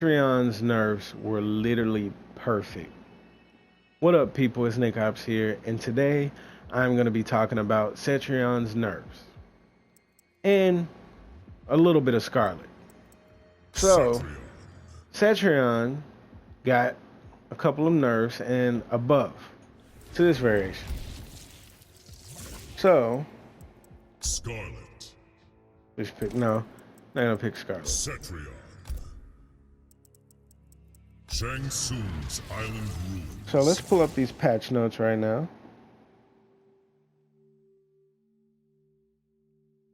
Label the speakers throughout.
Speaker 1: Cetrion's nerfs were literally perfect. What up, people? It's Nickopz here, and today I'm going to be talking about Cetrion's nerfs and a little bit of Scarlet. So, Cetrion got a couple of nerfs and a buff to this variation. So,
Speaker 2: Scarlet.
Speaker 1: let's pick, no, not gonna pick Scarlet.
Speaker 2: Cetrion. Shang Tsung's Island Ruins.
Speaker 1: So let's pull up these patch notes right now.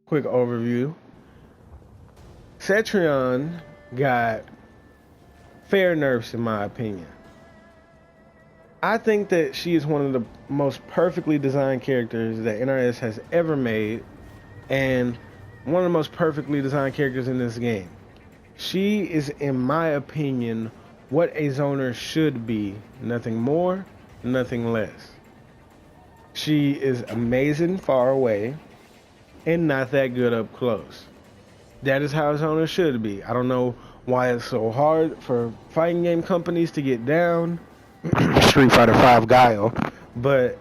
Speaker 1: Quick overview. Cetrion got fair nerfs in my opinion. I think that she is one of the most perfectly designed characters that NRS has ever made, and one of the most perfectly designed characters in this game. She is, in my opinion, what a zoner should be, nothing more, nothing less. She is amazing far away and not that good up close. That is how a zoner should be. I don't know why it's so hard for fighting game companies to get down Street Fighter V Guile, but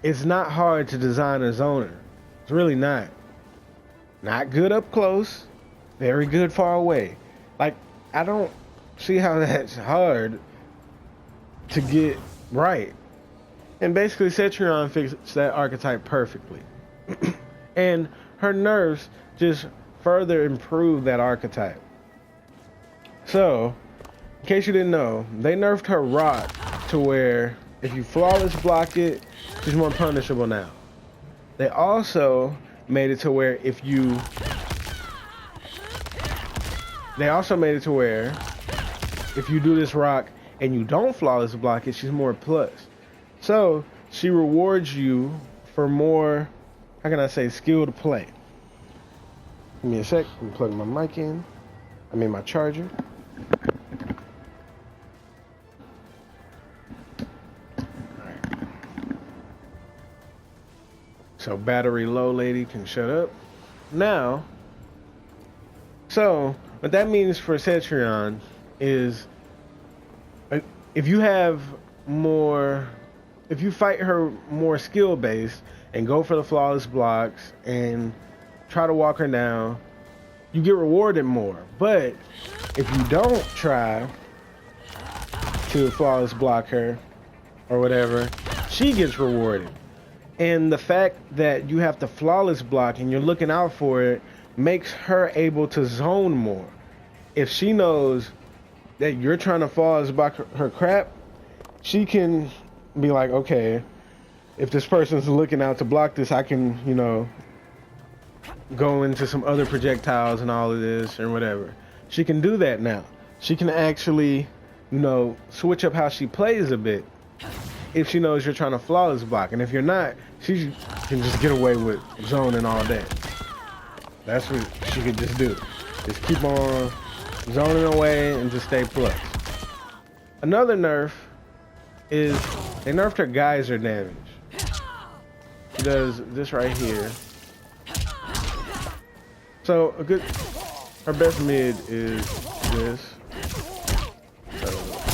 Speaker 1: it's not hard to design a zoner. It's really not. Not good up close, very good far away. Like, I don't see how that's hard to get right. And basically Cetrion fixed that archetype perfectly. And her nerfs just further improve that archetype. So, in case you didn't know, they nerfed her rock to where if you flawless block it, she's more punishable now. They also made it to where if you do this rock and you don't flawless block it, she's more plus. So she rewards you for more, how can I say, skilled play. Give me a sec, let me plug my mic in. My charger. Alright. So battery low lady can shut up. Now, so what that means for Cetrion is if you fight her more skill based and go for the flawless blocks and try to walk her down, you get rewarded more. But if you don't try to flawless block her or whatever, she gets rewarded. And the fact that you have to flawless block and you're looking out for it makes her able to zone more. If she knows that you're trying to flawless block her crap, she can be like, okay, if this person's looking out to block this, I can, go into some other projectiles and all of this or whatever. She can do that now. She can actually, switch up how she plays a bit if she knows you're trying to flawless block. And if you're not, she can just get away with zoning all day. That's what she could just do. Just keep on zoning away and just stay plus. Another nerf is they nerfed her geyser damage. She does this right here. So her best mid is this. So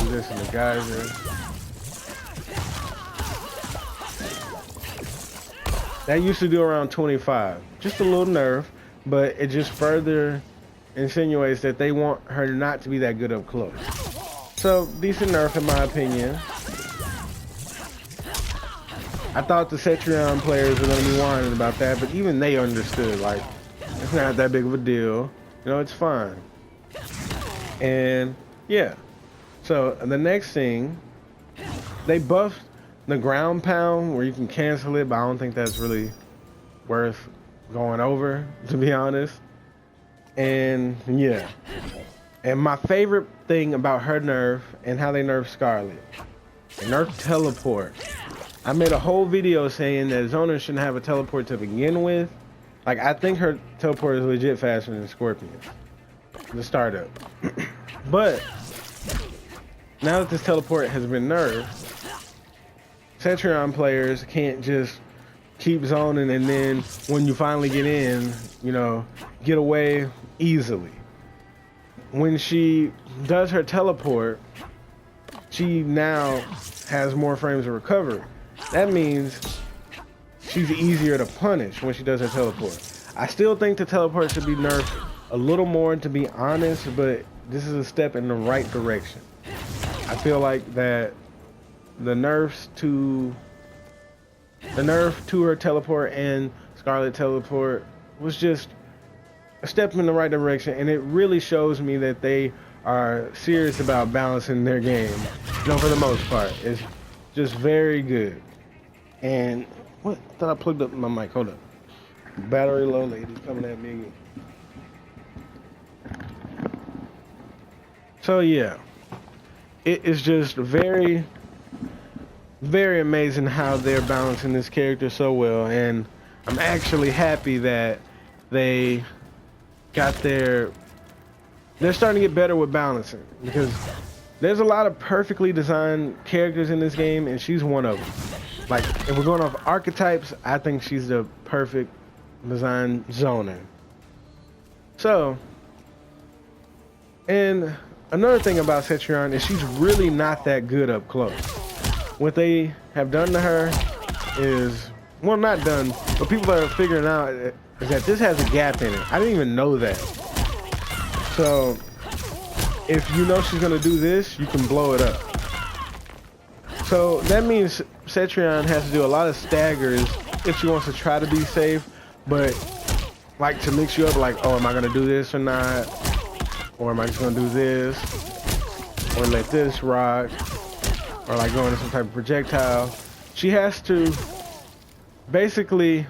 Speaker 1: do this in the geyser. That used to do around 25. Just a little nerf, but it just further insinuates that they want her not to be that good up close. So decent nerf in my opinion. I thought the Cetrion players were going to be whining about that, but even they understood, like, it's not that big of a deal. It's fine. And yeah. So the next thing, they buffed the ground pound where you can cancel it, but I don't think that's really worth going over, to be honest. And yeah. And my favorite thing about her nerf and how they nerf Scarlet, they nerf teleport. I made a whole video saying that zoners shouldn't have a teleport to begin with. Like, I think her teleport is legit faster than Scorpion's, the startup. But now that this teleport has been nerfed, Cetrion players can't just keep zoning and then when you finally get in, get away easily. when she does her teleport, she now has more frames of recovery. That means she's easier to punish when she does her teleport. I still think the teleport should be nerfed a little more, to be honest, but this is a step in the right direction. I feel like that the nerf to her teleport and Scarlet teleport was just a step in the right direction, and it really shows me that they are serious about balancing their game. You know, for the most part, it's just very good. And what? I thought I plugged up my mic. Hold up. Battery low, lady coming at me again. So yeah, it is just very, very amazing how they're balancing this character so well, and I'm actually happy that they got they're starting to get better with balancing, because there's a lot of perfectly designed characters in this game, and she's one of them. Like, if we're going off archetypes, I think she's the perfect design zoner. So, and another thing about Cetrion is she's really not that good up close. What they have done to her is, well, not done, but people are figuring out is that this has a gap in it. I didn't even know that. So, if you know she's gonna do this, you can blow it up. So that means Cetrion has to do a lot of staggers if she wants to try to be safe, but like to mix you up, like, oh, am I gonna do this or not? Or am I just gonna do this? Or let this rock? Or like go into some type of projectile? She has to, basically,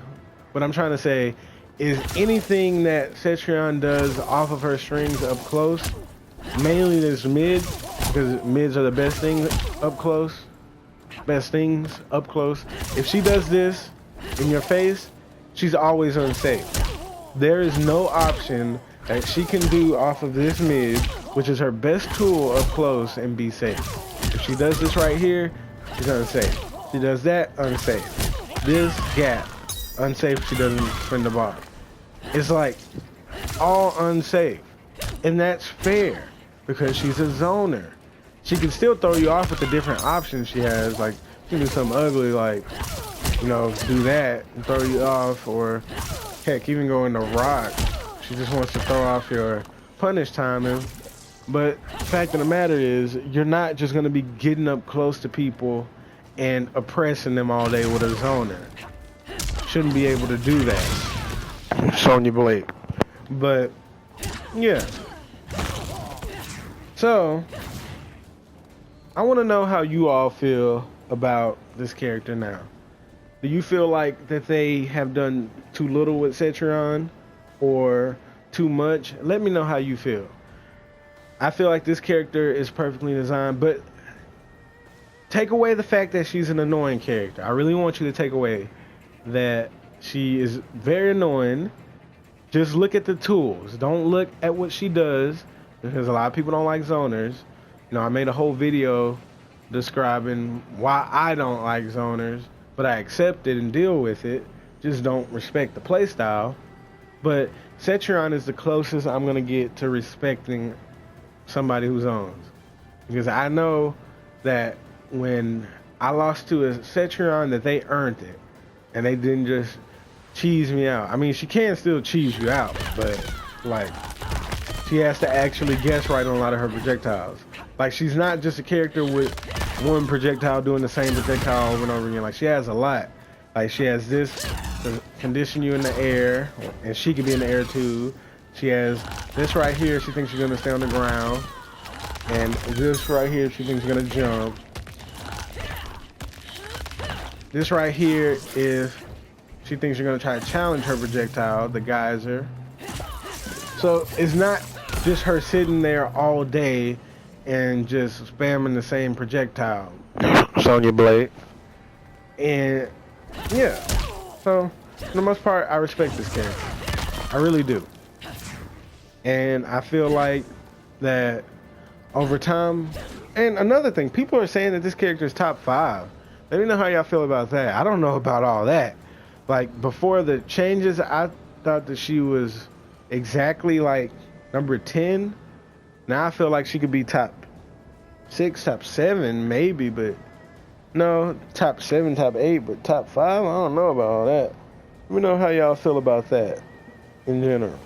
Speaker 1: what I'm trying to say is anything that Cetrion does off of her strings up close, mainly this mid, because mids are the best things up close. Best things up close. If she does this in your face, she's always unsafe. There is no option that she can do off of this mid, which is her best tool up close, and be safe. If she does this right here, she's unsafe. She does that, unsafe. This gap, unsafe if she doesn't spin the bar. It's like all unsafe. And that's fair, because she's a zoner. She can still throw you off with the different options she has. Like, she can do something ugly, like, you know, do that and throw you off, or heck, even go into rock. She just wants to throw off your punish timing. But the fact of the matter is, you're not just going to be getting up close to people and oppressing them all day with a zoner. Shouldn't be able to do that. Sonya Blake. But, yeah. So, I want to know how you all feel about this character now. Do you feel like that they have done too little with Cetrion or too much? Let me know how you feel. I feel like this character is perfectly designed, but take away the fact that she's an annoying character. I really want you to take away that she is very annoying. Just look at the tools. Don't look at what she does, because a lot of people don't like zoners. You know, I made a whole video describing why I don't like zoners, but I accept it and deal with it. Just don't respect the playstyle. But Cetrion is the closest I'm gonna get to respecting somebody who zones, because I know that when I lost to a Cetrion, that they earned it, and they didn't just cheese me out. I mean, she can still cheese you out, but like, she has to actually guess right on a lot of her projectiles. Like, she's not just a character with one projectile doing the same projectile over and over again. Like, she has a lot. Like, she has this to condition you in the air, and she can be in the air too. She has this right here, she thinks you're gonna stay on the ground. And this right here, she thinks you're gonna jump. This right here is, she thinks you're gonna try to challenge her projectile, the geyser. So it's not just her sitting there all day and just spamming the same projectile. Sonya Blake. And yeah, so for the most part, I respect this character. I really do. And I feel like that over time, and another thing, people are saying that this character is top 5. Let me know how y'all feel about that. I don't know about all that. Like, before the changes, I thought that she was exactly like number 10, Now I feel like she could be top 6, top 7 maybe, but no, top 7, top 8, but top 5, I don't know about all that. Let me know how y'all feel about that in general.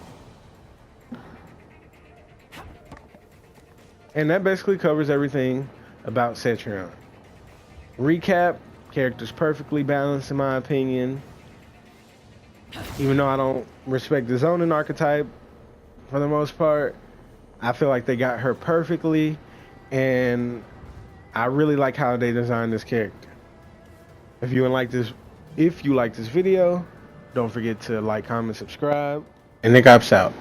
Speaker 1: And that basically covers everything about Cetrion. Recap, character's perfectly balanced in my opinion. Even though I don't respect the zoning archetype for the most part, I feel like they got her perfectly, and I really like how they designed this character. If you like this video, don't forget to like, comment, subscribe, and Nickopz out.